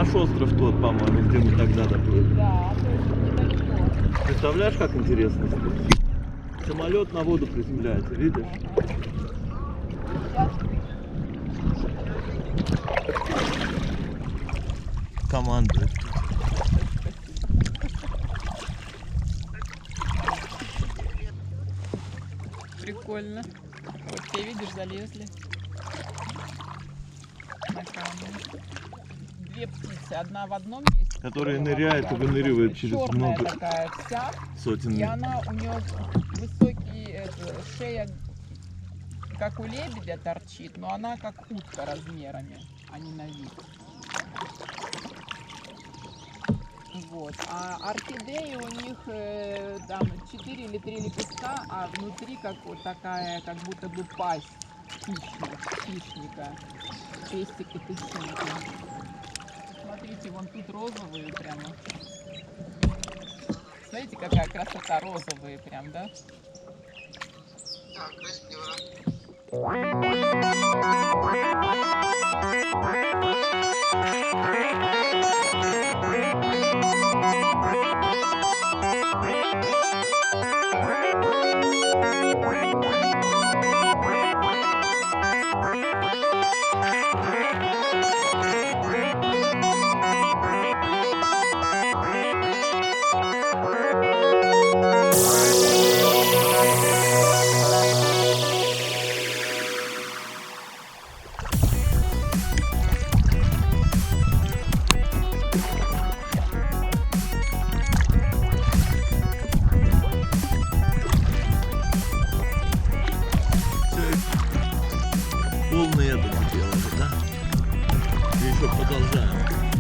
наш остров тот, по-моему, где мы тогда доплыли. Да, точно, недалеко. Представляешь, как интересно здесь? Самолет на воду приземляется, видишь? Команда. Прикольно. Вот те, видишь, залезли на камень. Две птицы, одна в одном месте, Которые ныряют и выныривают через черная много такая вся, сотен и метров. она, у нее высокий, шея, как у лебедя торчит, но она как утка размерами, а не на вид. Вот. А орхидеи у них там 4 или 3 лепестка, а внутри как вот такая, как будто бы пасть хищника. Пестик и тычинки. Смотрите, вон тут розовые прямо. Смотрите, какая красота, розовые прям, да? Да, красиво. Полный это делали, да? И еще продолжаем.